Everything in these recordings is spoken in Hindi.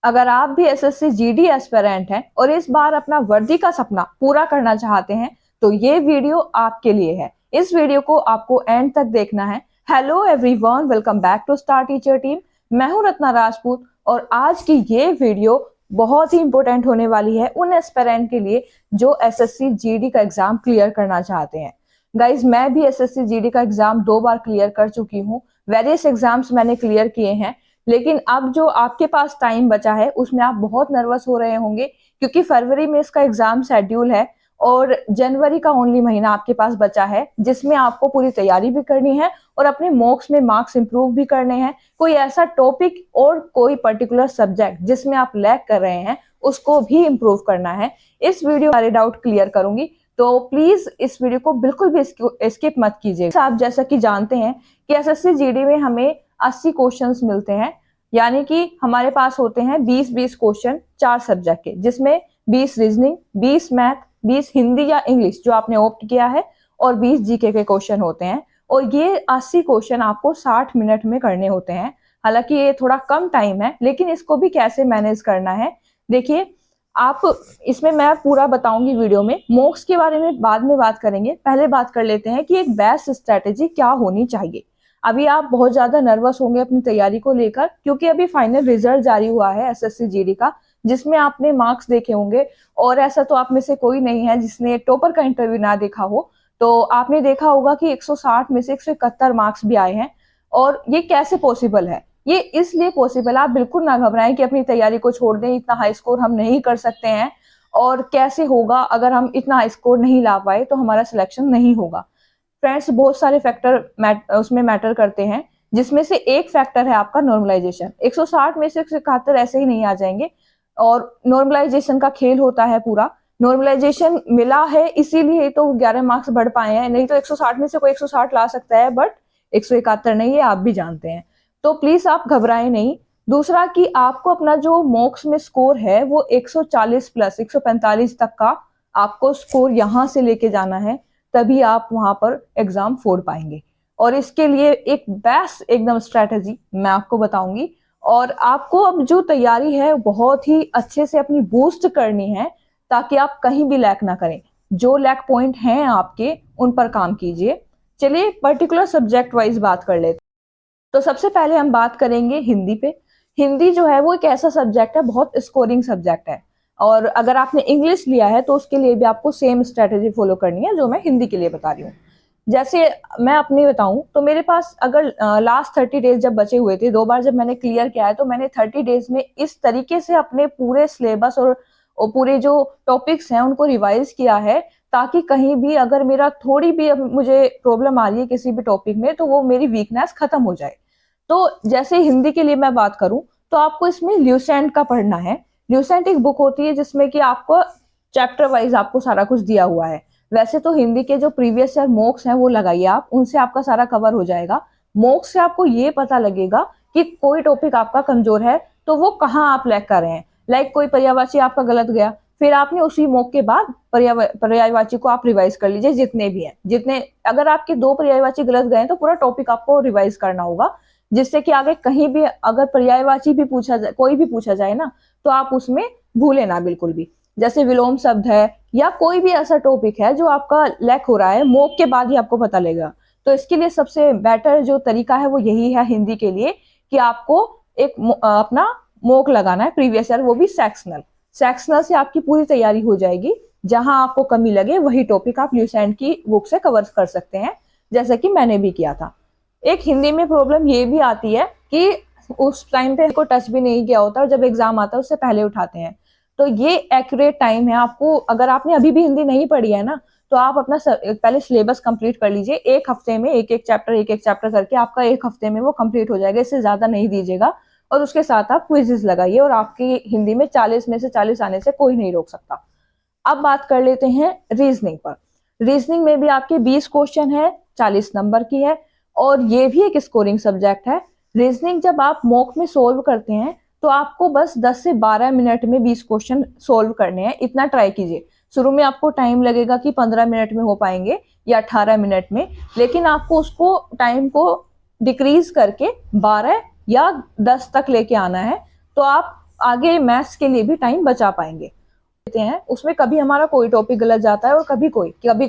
अगर आप भी एसएससी जीडी एस्पिरेंट हैं और इस बार अपना वर्दी का सपना पूरा करना चाहते हैं तो ये वीडियो आपके लिए है। इस वीडियो को आपको एंड तक देखना है। Hello everyone, welcome back to star teacher team. मैं हूं रत्ना राजपूत और आज की ये वीडियो बहुत ही इंपॉर्टेंट होने वाली है उन एस्पिरेंट के लिए जो एसएससी जीडी का एग्जाम क्लियर करना चाहते हैं। गाइज, मैं भी एसएससी जीडी का एग्जाम 2 बार क्लियर कर चुकी हूँ। वेरियस एग्जाम्स मैंने क्लियर किए हैं, लेकिन अब जो आपके पास टाइम बचा है उसमें आप बहुत नर्वस हो रहे होंगे क्योंकि फरवरी में इसका एग्जाम शेड्यूल है और जनवरी का ओनली महीना आपके पास बचा है जिसमें आपको पूरी तैयारी भी करनी है और अपने मॉक्स में मार्क्स इंप्रूव भी करने हैं। कोई ऐसा टॉपिक और कोई पर्टिकुलर सब्जेक्ट जिसमें आप लैग कर रहे हैं उसको भी इंप्रूव करना है। इस वीडियो सारे डाउट क्लियर करूंगी, तो प्लीज इस वीडियो को बिल्कुल भी स्किप मत कीजिए। आप जैसा कि जानते हैं कि एसएससी जीडी में हमें 80 क्वेश्चंस मिलते हैं, यानी कि हमारे पास होते हैं 20-20 क्वेश्चन 4 सब्जेक्ट के, जिसमें 20 रीजनिंग, 20 मैथ, 20 हिंदी या इंग्लिश जो आपने ऑप्ट किया है और 20 जीके के क्वेश्चन होते हैं। और ये 80 क्वेश्चन आपको 60 मिनट में करने होते हैं। हालांकि ये थोड़ा कम टाइम है, लेकिन इसको भी कैसे मैनेज करना है देखिए आप। इसमें मैं पूरा बताऊंगी वीडियो में। मॉक्स के बारे में बाद में बात करेंगे, पहले बात कर लेते हैं कि एक बेस्ट स्ट्रेटेजी क्या होनी चाहिए। अभी आप बहुत ज्यादा नर्वस होंगे अपनी तैयारी को लेकर क्योंकि अभी फाइनल रिजल्ट जारी हुआ है एसएससी जीडी का, जिसमें आपने मार्क्स देखे होंगे। और ऐसा तो आप में से कोई नहीं है जिसने टॉपर का इंटरव्यू ना देखा हो, तो आपने देखा होगा कि 160 में से 171 मार्क्स भी आए हैं। और ये कैसे पॉसिबल है? ये इसलिए पॉसिबल, आप बिल्कुल ना घबराएं कि अपनी तैयारी को छोड़ दें, इतना हाई स्कोर हम नहीं कर सकते हैं। और कैसे होगा अगर हम इतना हाई स्कोर नहीं ला पाए तो हमारा सिलेक्शन नहीं होगा। फ्रेंड्स, बहुत सारे फैक्टर उसमें मैटर करते हैं, जिसमें से एक फैक्टर है आपका नॉर्मलाइजेशन। 160 में से 171 ऐसे ही नहीं आ जाएंगे और नॉर्मलाइजेशन का खेल होता है पूरा। नॉर्मलाइजेशन मिला है इसीलिए तो 11 मार्क्स बढ़ पाए हैं, नहीं तो 160 में से कोई 160 ला सकता है बट 171 नहीं है, आप भी जानते हैं। तो प्लीज आप घबराएं नहीं। दूसरा कि आपको अपना जो मॉक्स में स्कोर है वो 140 प्लस 145 तक का आपको स्कोर यहां से लेके जाना है, तभी आप वहां पर एग्जाम फोड़ पाएंगे। और इसके लिए एक बेस्ट एकदम स्ट्रेटेजी मैं आपको बताऊंगी। और आपको अब जो तैयारी है बहुत ही अच्छे से अपनी बूस्ट करनी है ताकि आप कहीं भी लैक ना करें। जो लैक पॉइंट हैं आपके उन पर काम कीजिए। चलिए पर्टिकुलर सब्जेक्ट वाइज बात कर लेते हैं। तो सबसे पहले हम बात करेंगे हिंदी पे। हिंदी जो है वो एक ऐसा सब्जेक्ट है, बहुत स्कोरिंग सब्जेक्ट है। और अगर आपने इंग्लिश लिया है तो उसके लिए भी आपको सेम स्ट्रेटेजी फॉलो करनी है जो मैं हिंदी के लिए बता रही हूँ। जैसे मैं अपनी बताऊं तो मेरे पास अगर लास्ट 30 डेज जब बचे हुए थे, 2 बार जब मैंने क्लियर किया है, तो मैंने 30 डेज में इस तरीके से अपने पूरे सिलेबस और पूरे जो टॉपिक्स हैं उनको रिवाइज किया है ताकि कहीं भी अगर मेरा थोड़ी भी अब मुझे प्रॉब्लम आ रही है किसी भी टॉपिक में तो वो मेरी वीकनेस खत्म हो जाए। तो जैसे हिंदी के लिए मैं बात करूं तो आपको इसमें ल्यूसेंट का पढ़ना है। ल्यूसेंट एक बुक होती है जिसमें कि आपको चैप्टर वाइज आपको सारा कुछ दिया हुआ है। वैसे तो हिंदी के जो प्रीवियस ईयर मॉक्स हैं वो लगाइए आप, उनसे आपका सारा कवर हो जाएगा। मॉक्स से आपको ये पता लगेगा कि कोई टॉपिक आपका कमजोर है तो वो कहाँ आप लैग कर रहे हैं। लाइक कोई पर्यायवाची आपका गलत गया, फिर आपने उसी मॉक के बाद पर्यायवाची को आप रिवाइज कर लीजिए, जितने भी हैं जितने। अगर आपके 2 पर्यायवाची गलत गए तो पूरा टॉपिक आपको रिवाइज करना होगा, जिससे कि आगे कहीं भी अगर पर्यायवाची भी पूछा जाए, कोई भी पूछा जाए ना, तो आप उसमें भूले ना बिल्कुल भी। जैसे विलोम शब्द है या कोई भी ऐसा टॉपिक है जो आपका लैक हो रहा है, मॉक के बाद ही आपको पता लगेगा। तो इसके लिए सबसे बेटर जो तरीका है वो यही है हिंदी के लिए कि आपको एक अपना मॉक लगाना है प्रीवियस ईयर, वो भी सेक्शनल। सेक्शनल से आपकी पूरी तैयारी हो जाएगी। जहां आपको कमी लगे वही टॉपिक आप ल्यूसेंट की बुक से कवर कर सकते हैं, जैसे कि मैंने भी किया था। एक हिंदी में प्रॉब्लम ये भी आती है कि उस टाइम पे को टच भी नहीं किया होता और जब एग्जाम आता है उससे पहले उठाते हैं। तो ये एक्यूरेट टाइम है आपको। अगर आपने अभी भी हिंदी नहीं पढ़ी है ना, तो आप अपना पहले सिलेबस कंप्लीट कर लीजिए। एक हफ्ते में एक एक चैप्टर करके आपका एक हफ्ते में वो कंप्लीट हो जाएगा, इससे ज्यादा नहीं दीजिएगा। और उसके साथ आप क्विजेस लगाइए और आपकी हिंदी में 40 में से 40 आने से कोई नहीं रोक सकता। अब बात कर लेते हैं रीजनिंग पर। रीजनिंग में भी आपके 20 क्वेश्चन है, 40 नंबर की है और ये भी एक स्कोरिंग सब्जेक्ट है। रीजनिंग जब आप मॉक में सोल्व करते हैं तो आपको बस 10 से 12 मिनट में 20 क्वेश्चन सोल्व करने हैं, इतना ट्राई कीजिए। शुरू में आपको टाइम लगेगा कि 15 मिनट में हो पाएंगे या 18 मिनट में, लेकिन आपको उसको टाइम को डिक्रीज करके 12 या 10 तक लेके आना है। तो आप आगे मैथ्स के लिए भी टाइम बचा पाएंगे हैं। उसमें कभी हमारा कोई टॉपिक गलत जाता है और कभी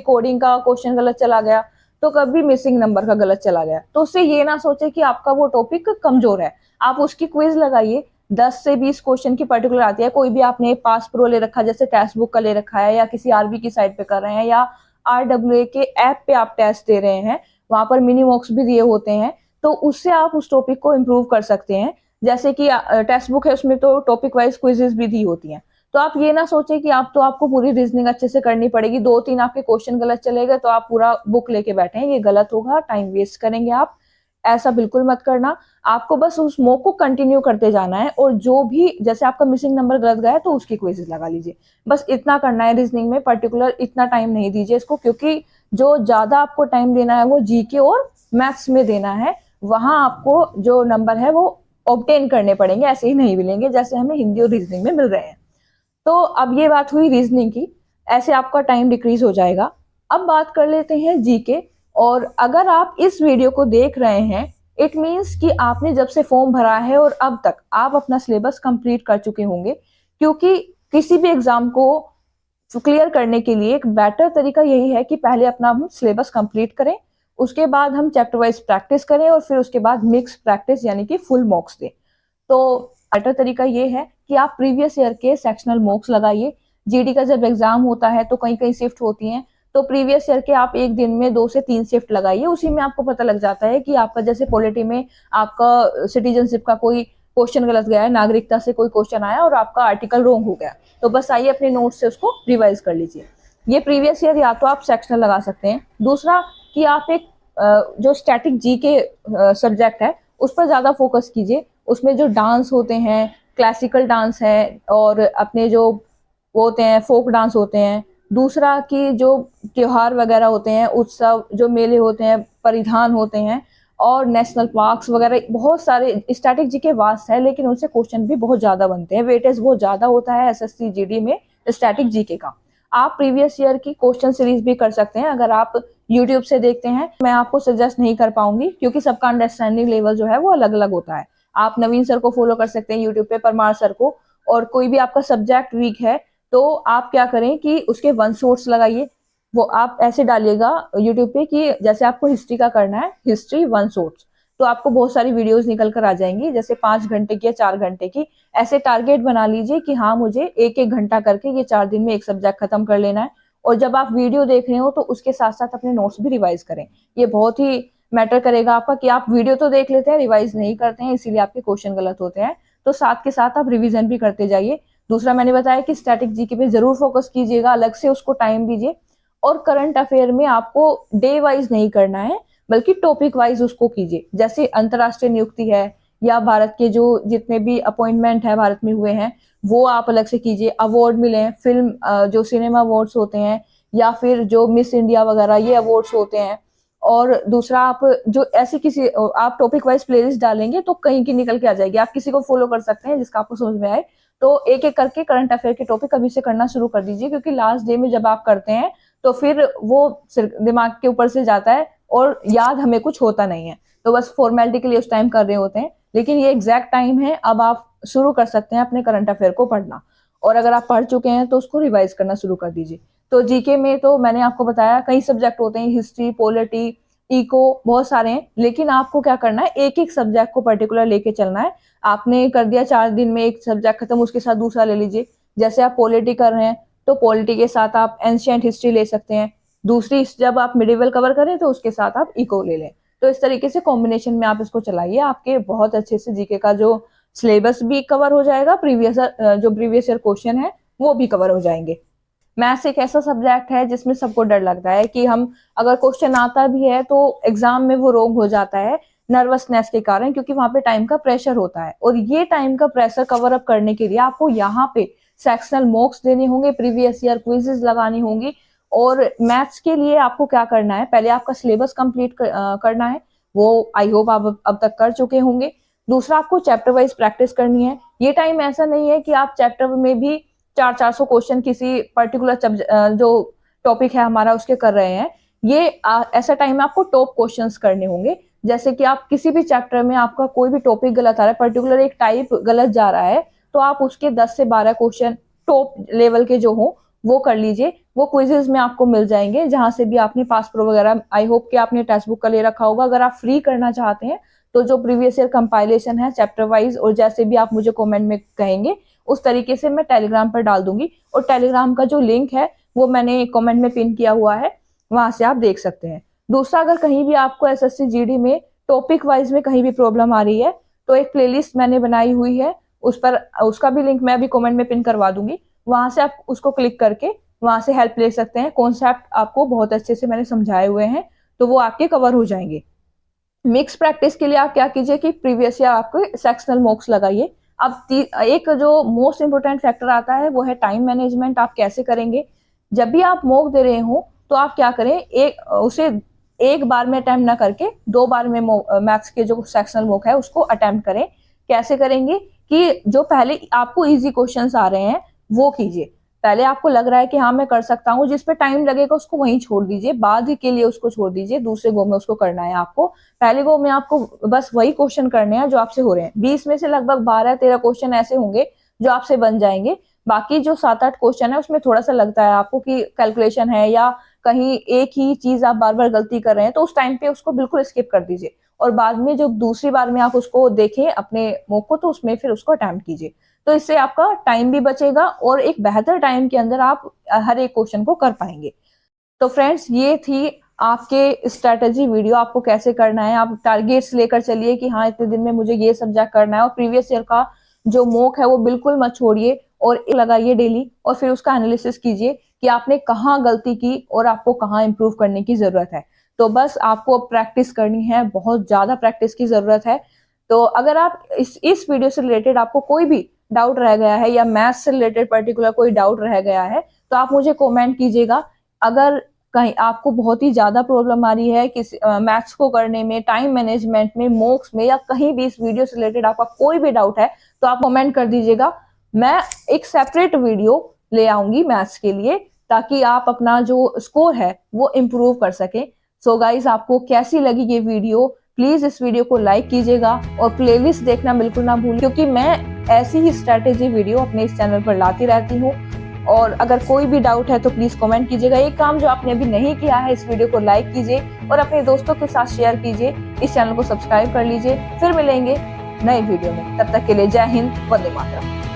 कोडिंग का क्वेश्चन गलत चला गया, तो कभी मिसिंग नंबर का गलत चला गया। तो उससे ये ना सोचे कि आपका वो टॉपिक कमजोर है, आप उसकी क्विज लगाइए। 10 से 20 क्वेश्चन की पर्टिकुलर आती है। कोई भी आपने पास प्रो ले रखा, जैसे टेस्ट बुक का ले रखा है, या किसी आरबी की साइट पे कर रहे हैं, या RWA के ऐप पे आप टेस्ट दे रहे हैं, वहां पर मिनी मॉक्स भी दिए होते हैं, तो उससे आप उस टॉपिक को इम्प्रूव कर सकते हैं। जैसे कि टेक्स्ट बुक है, उसमें तो टॉपिक वाइज क्विजेस भी दी होती हैं। तो आप ये ना सोचे कि आपको पूरी रीजनिंग अच्छे से करनी पड़ेगी, 2-3 आपके क्वेश्चन गलत चले गए तो आप पूरा बुक लेके बैठे हैं, ये गलत होगा, टाइम वेस्ट करेंगे आप। ऐसा बिल्कुल मत करना। आपको बस उस मॉक को कंटिन्यू करते जाना है, और जो भी जैसे आपका मिसिंग नंबर गलत गया है तो उसकी क्विजेस लगा लीजिए। बस इतना करना है रीजनिंग में, पर्टिकुलर इतना टाइम नहीं दीजिए इसको, क्योंकि जो ज्यादा आपको टाइम देना है वो जीके और मैथ्स में देना है। वहां आपको जो नंबर है वो ऑब्टेन करने पड़ेंगे, ऐसे ही नहीं मिलेंगे जैसे हमें हिंदी और रीजनिंग में मिल रहे हैं। तो अब ये बात हुई रीजनिंग की, ऐसे आपका टाइम डिक्रीज हो जाएगा। अब बात कर लेते हैं जीके। और अगर आप इस वीडियो को देख रहे हैं, इट मीन्स कि आपने जब से फॉर्म भरा है और अब तक आप अपना सिलेबस कंप्लीट कर चुके होंगे, क्योंकि किसी भी एग्जाम को क्लियर करने के लिए एक बेटर तरीका यही है कि पहले अपना हम सिलेबस कंप्लीट करें, उसके बाद हम चैप्टर वाइज प्रैक्टिस करें, और फिर उसके बाद मिक्स प्रैक्टिस यानी कि फुल मॉक्स दें। तो बेटर तरीका ये है कि आप प्रीवियस ईयर के सेक्शनल मॉक्स लगाइए। जीडी का जब एग्जाम होता है तो कहीं कहीं शिफ्ट होती हैं, तो प्रीवियस ईयर के आप एक दिन में 2 से 3 शिफ्ट लगाइए। उसी में आपको पता लग जाता है कि आपका, जैसे पॉलिटी में आपका सिटीजनशिप का कोई क्वेश्चन गलत गया है, नागरिकता से कोई क्वेश्चन आया और आपका आर्टिकल रॉन्ग हो गया, तो बस आइए अपने नोट से उसको रिवाइज कर लीजिए। ये प्रीवियस ईयर या तो आप सेक्शनल लगा सकते हैं। दूसरा कि आप एक जो स्टैटिक जी के सब्जेक्ट है उस पर ज्यादा फोकस कीजिए। उसमें जो डांस होते हैं, क्लासिकल डांस है, और अपने जो वो होते हैं फोक डांस होते हैं। दूसरा कि जो त्योहार वगैरह होते हैं, उत्सव, जो मेले होते हैं, परिधान होते हैं, और नेशनल पार्क्स वगैरह, बहुत सारे स्टैटिक जी के वास्ट है, लेकिन उनसे क्वेश्चन भी बहुत ज्यादा बनते हैं, वेटेज बहुत ज्यादा होता है एसएससी जीडी में स्टैटिक जीके का। आप प्रीवियस ईयर की क्वेश्चन सीरीज भी कर सकते हैं अगर आप यूट्यूब से देखते हैं। मैं आपको सजेस्ट नहीं कर पाऊंगी क्योंकि सबका अंडरस्टैंडिंग लेवल जो है वो अलग अलग होता है। आप नवीन सर को फॉलो कर सकते हैं यूट्यूब पे, परमार सर को। और कोई भी आपका सब्जेक्ट वीक है तो आप क्या करें कि उसके वन सोर्स लगाइए। वो आप ऐसे डालिएगा यूट्यूब पे कि जैसे आपको हिस्ट्री का करना है, हिस्ट्री वन सोर्स, तो आपको बहुत सारी वीडियोस निकल कर आ जाएंगी, जैसे 5 घंटे की या 4 घंटे की। ऐसे टारगेट बना लीजिए कि हाँ, मुझे 1-1 घंटा करके ये 4 दिन में एक सब्जेक्ट खत्म कर लेना है। और जब आप वीडियो देख रहे हो तो उसके साथ साथ अपने नोट्स भी रिवाइज करें। ये बहुत ही मैटर करेगा आपका कि आप वीडियो तो देख लेते हैं, रिवाइज नहीं करते हैं, इसीलिए आपके क्वेश्चन गलत होते हैं। तो साथ के साथ आप रिवीजन भी करते जाइए। दूसरा मैंने बताया कि स्टैटिक जीके पे जरूर फोकस कीजिएगा, अलग से उसको टाइम दीजिए। और करंट अफेयर में आपको डे वाइज नहीं करना है, बल्कि टॉपिक वाइज उसको कीजिए। जैसे अंतरराष्ट्रीय नियुक्ति है, या भारत के जो जितने भी अपॉइंटमेंट है भारत में हुए हैं, वो आप अलग से कीजिए। अवार्ड मिले, फिल्म जो सिनेमा अवार्ड्स होते हैं, या फिर जो मिस इंडिया वगैरह ये अवार्ड्स होते हैं। और दूसरा, आप जो ऐसे किसी आप टॉपिक वाइज प्लेलिस्ट डालेंगे तो कहीं की निकल के आ जाएगी। आप किसी को फॉलो कर सकते हैं जिसका आपको समझ में आए। तो एक एक करके करंट अफेयर के टॉपिक अभी से करना शुरू कर दीजिए, क्योंकि लास्ट डे में जब आप करते हैं तो फिर वो दिमाग के ऊपर से जाता है और याद हमें कुछ होता नहीं है। तो बस फॉर्मेलिटी के लिए उस टाइम कर रहे होते हैं, लेकिन ये एग्जैक्ट टाइम है, अब आप शुरू कर सकते हैं अपने करंट अफेयर को पढ़ना। और अगर आप पढ़ चुके हैं तो उसको रिवाइज करना शुरू कर दीजिए। तो जीके में तो मैंने आपको बताया कई सब्जेक्ट होते हैं, हिस्ट्री, पॉलिटी, इको, बहुत सारे हैं। लेकिन आपको क्या करना है, एक एक सब्जेक्ट को पर्टिकुलर लेके चलना है। आपने कर दिया 4 दिन में एक सब्जेक्ट खत्म, उसके साथ दूसरा ले लीजिए। जैसे आप पॉलिटी कर रहे हैं तो पॉलिटी के साथ आप एंशिएंट हिस्ट्री ले सकते हैं। दूसरी, जब आप मिडिवल कवर करें तो उसके साथ आप इको ले लें। तो इस तरीके से कॉम्बिनेशन में आप इसको चलाइए, आपके बहुत अच्छे से जीके का जो सिलेबस भी कवर हो जाएगा, जो प्रीवियस ईयर क्वेश्चन है वो भी कवर हो जाएंगे। मैथ्स एक ऐसा सब्जेक्ट है जिसमें सबको डर लगता है कि हम अगर क्वेश्चन आता भी है तो एग्जाम में वो रॉन्ग हो जाता है, नर्वसनेस के कारण, क्योंकि वहां पे टाइम का प्रेशर होता है। और ये टाइम का प्रेशर कवर अप करने के लिए आपको यहाँ पे सेक्शनल मॉक्स देने होंगे, प्रीवियस ईयर क्विजेस लगानी होंगी। और मैथ्स के लिए आपको क्या करना है, पहले आपका सिलेबस कंप्लीट करना है, वो आई होप आप अब तक कर चुके होंगे। दूसरा, आपको चैप्टर वाइज प्रैक्टिस करनी है। ये टाइम ऐसा नहीं है कि आप चैप्टर में भी 400 क्वेश्चन किसी पर्टिकुलर जो टॉपिक है हमारा उसके कर रहे हैं। ये ऐसा टाइम है आपको टॉप क्वेश्चंस करने होंगे। जैसे कि आप किसी भी चैप्टर में आपका कोई भी टॉपिक गलत आ रहा है, पर्टिकुलर एक टाइप गलत जा रहा है, तो आप उसके 10 से 12 क्वेश्चन टॉप लेवल के जो हो वो कर लीजिए। वो क्विजेज में आपको मिल जाएंगे, जहां से भी आपने पास प्रो वगैरह, आई होप कि आपने टेक्स्ट बुक का ले रखा होगा। अगर आप फ्री करना चाहते हैं तो जो प्रीवियस ईयर कंपाइलेशन है चैप्टर वाइज, और जैसे भी आप मुझे कमेंट में कहेंगे उस तरीके से मैं टेलीग्राम पर डाल दूंगी। और टेलीग्राम का जो लिंक है वो मैंने कमेंट में पिन किया हुआ है, वहां से आप देख सकते हैं। दूसरा, अगर कहीं भी आपको एसएससी जीडी में टॉपिक वाइज में कहीं भी प्रॉब्लम आ रही है तो एक प्लेलिस्ट मैंने बनाई हुई है, उस पर उसका भी लिंक मैं अभी कमेंट में पिन करवा दूंगी। वहां से आप उसको क्लिक करके वहां से हेल्प ले सकते हैं। कॉन्सेप्ट आपको बहुत अच्छे से मैंने समझाए हुए हैं, तो वो आपके कवर हो जाएंगे। मिक्स प्रैक्टिस के लिए आप क्या कीजिए कि प्रीवियस ईयर आपको सेक्शनल मॉक्स लगाइए। अब एक जो मोस्ट इंपोर्टेंट फैक्टर आता है वो है टाइम मैनेजमेंट। आप कैसे करेंगे? जब भी आप मॉक दे रहे हो तो आप क्या करें, उसे एक बार में अटेम्प्ट ना करके 2 बार में मैथ्स के जो सेक्शनल मॉक है उसको अटेम्प्ट करें। कैसे करेंगे कि जो पहले आपको इजी क्वेश्चंस आ रहे हैं वो कीजिए। पहले आपको लग रहा है कि हाँ मैं कर सकता हूँ, जिस पे टाइम लगेगा उसको वहीं छोड़ दीजिए, बाद के लिए उसको छोड़ दीजिए, दूसरे गो में उसको करना है आपको। पहले गो में आपको बस वही क्वेश्चन करने हैं जो आपसे हो रहे हैं। 20 में से लगभग 12-13 क्वेश्चन ऐसे होंगे जो आपसे बन जाएंगे। बाकी जो 7-8 क्वेश्चन है उसमें थोड़ा सा लगता है आपको कि कैलकुलेशन है या कहीं एक ही चीज आप बार बार गलती कर रहे हैं, तो उस टाइम पे उसको बिल्कुल स्किप कर दीजिए। और बाद में जो दूसरी बार में आप उसको देखें अपने मॉक को, तो उसमें फिर उसको अटेम्प्ट कीजिए। तो इससे आपका टाइम भी बचेगा और एक बेहतर टाइम के अंदर आप हर एक क्वेश्चन को कर पाएंगे। तो फ्रेंड्स, ये थी आपके स्ट्रेटेजी वीडियो, आपको कैसे करना है। आप टारगेट्स लेकर चलिए कि हाँ इतने दिन में मुझे ये सब्जेक्ट करना है, और प्रीवियस ईयर का जो मॉक है वो बिल्कुल मत छोड़िए और लगाइए डेली, और फिर उसका एनालिसिस कीजिए कि आपने कहाँ गलती की और आपको कहाँ इंप्रूव करने की जरूरत है। तो बस आपको अब प्रैक्टिस करनी है, बहुत ज्यादा प्रैक्टिस की जरूरत है। तो अगर आप इस वीडियो से रिलेटेड आपको कोई भी डाउट रह गया है या मैथ्स से रिलेटेड पर्टिकुलर कोई डाउट रह गया है तो आप मुझे कमेंट कीजिएगा। अगर कहीं आपको बहुत ही ज्यादा प्रॉब्लम आ रही है किसी मैथ्स को करने में, टाइम मैनेजमेंट में, मॉक्स में, या कहीं भी इस वीडियो से रिलेटेड आपका कोई भी डाउट है तो आप कमेंट कर दीजिएगा। मैं एक सेपरेट वीडियो ले आऊंगी मैथ्स के लिए, ताकि आप अपना जो स्कोर है वो इम्प्रूव कर सके। सो गाइज, आपको कैसी लगी ये वीडियो? प्लीज इस वीडियो को लाइक कीजिएगा और प्लेलिस्ट देखना बिल्कुल ना भूलिए, क्योंकि मैं ऐसी ही स्ट्रेटेजी वीडियो अपने इस चैनल पर लाती रहती हूँ। और अगर कोई भी डाउट है तो प्लीज कमेंट कीजिएगा। एक काम जो आपने अभी नहीं किया है, इस वीडियो को लाइक कीजिए और अपने दोस्तों के साथ शेयर कीजिए। इस चैनल को सब्सक्राइब कर लीजिए। फिर मिलेंगे नए वीडियो में, तब तक के लिए जय हिंद, वंदे मातरम।